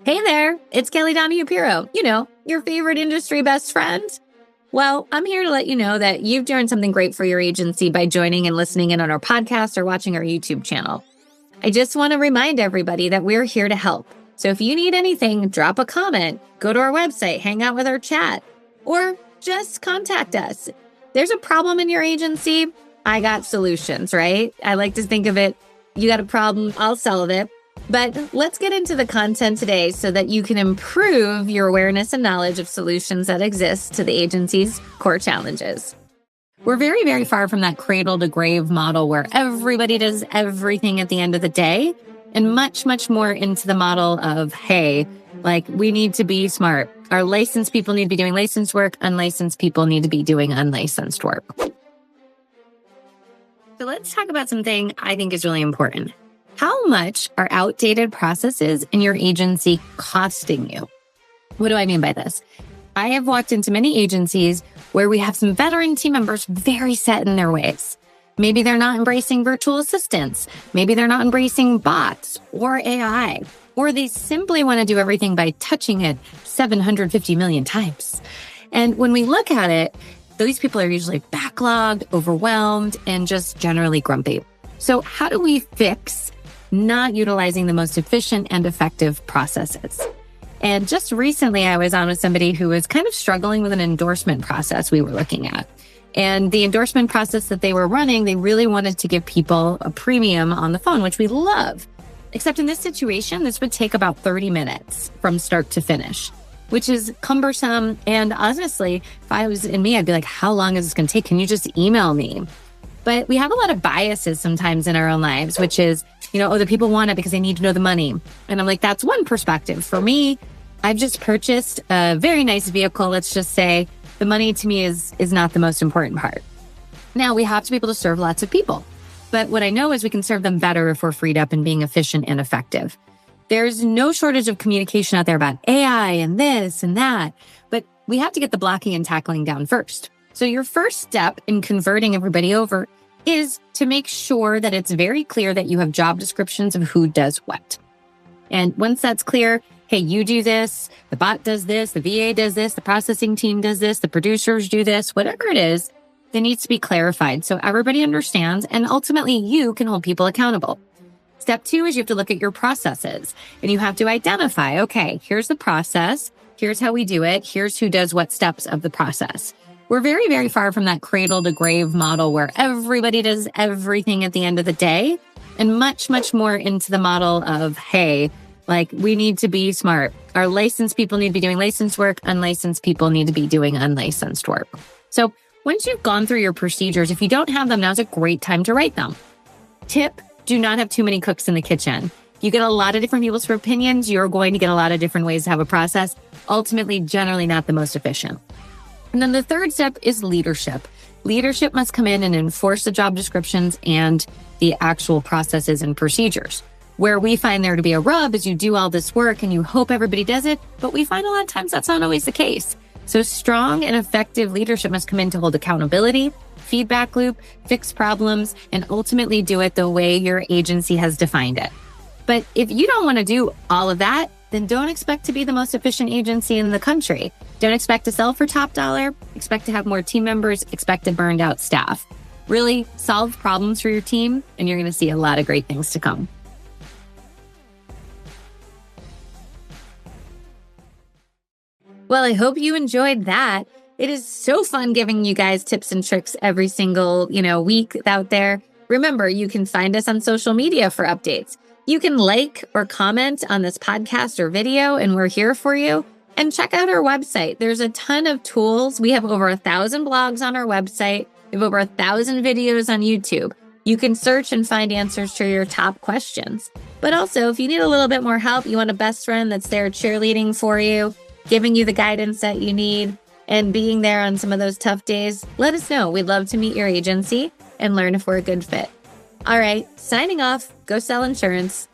Hey there, it's Kelly Donahue Piro, your favorite industry best friend. Well, I'm here to let you know that you've done something great for your agency by joining and listening in on our podcast or watching our YouTube channel. I just want to remind everybody that we're here to help. So if you need anything, drop a comment, go to our website, hang out with our chat, or just contact us. There's a problem in your agency, I got solutions, right? I like to think of it, you got a problem, I'll solve it. But let's get into the content today so that you can improve your awareness and knowledge of solutions that exist to the agency's core challenges. We're very, very far from that cradle to grave model where everybody does everything at the end of the day, and much, much more into the model of, hey, we need to be smart. Our licensed people need to be doing licensed work. Unlicensed people need to be doing unlicensed work. So let's talk about something I think is really important. How much are outdated processes in your agency costing you? What do I mean by this? I have walked into many agencies where we have some veteran team members very set in their ways. Maybe they're not embracing virtual assistants. Maybe they're not embracing bots or AI, or they simply want to do everything by touching it 750 million times. And when we look at it, these people are usually backlogged, overwhelmed, and just generally grumpy. So how do we fix not utilizing the most efficient and effective processes? And just recently, I was on with somebody who was kind of struggling with an endorsement process we were looking at. And the endorsement process that they were running, they really wanted to give people a premium on the phone, which we love. Except in this situation, this would take about 30 minutes from start to finish, which is cumbersome. And honestly, if I was in me, I'd be like, how long is this going to take? Can you just email me? But we have a lot of biases sometimes in our own lives, which is, the people want it because they need to know the money. And I'm like, that's one perspective. For me, I've just purchased a very nice vehicle. Let's just say the money to me is not the most important part. Now, we have to be able to serve lots of people. But what I know is we can serve them better if we're freed up and being efficient and effective. There's no shortage of communication out there about AI and this and that, but we have to get the blocking and tackling down first. So your first step in converting everybody over is to make sure that it's very clear that you have job descriptions of who does what. And once that's clear, hey, you do this, the bot does this, the VA does this, the processing team does this, the producers do this, whatever it is, it needs to be clarified so everybody understands, and ultimately you can hold people accountable. Step 2 is you have to look at your processes, and you have to identify, okay, here's the process, here's how we do it, here's who does what steps of the process. We're very, very far from that cradle to grave model where everybody does everything at the end of the day, and much, much more into the model of, hey, we need to be smart. Our licensed people need to be doing licensed work. Unlicensed people need to be doing unlicensed work. So once you've gone through your procedures, if you don't have them, now's a great time to write them. Tip, do not have too many cooks in the kitchen. You get a lot of different people's opinions. You're going to get a lot of different ways to have a process. Ultimately, generally not the most efficient. And then the third step is leadership. Leadership must come in and enforce the job descriptions and the actual processes and procedures. Where we find there to be a rub is you do all this work and you hope everybody does it, but we find a lot of times that's not always the case. So strong and effective leadership must come in to hold accountability, feedback loop, fix problems, and ultimately do it the way your agency has defined it. But if you don't want to do all of that, then don't expect to be the most efficient agency in the country. Don't expect to sell for top dollar, expect to have more team members, expect a burned out staff. Really solve problems for your team, and you're going to see a lot of great things to come. Well, I hope you enjoyed that. It is so fun giving you guys tips and tricks every single, week out there. Remember, you can find us on social media for updates. You can like or comment on this podcast or video, and we're here for you. And check out our website. There's a ton of tools. We have over 1,000 blogs on our website. We have over 1,000 videos on YouTube. You can search and find answers to your top questions. But also, if you need a little bit more help, you want a best friend that's there cheerleading for you, giving you the guidance that you need, and being there on some of those tough days, let us know. We'd love to meet your agency and learn if we're a good fit. All right, signing off. Go sell insurance.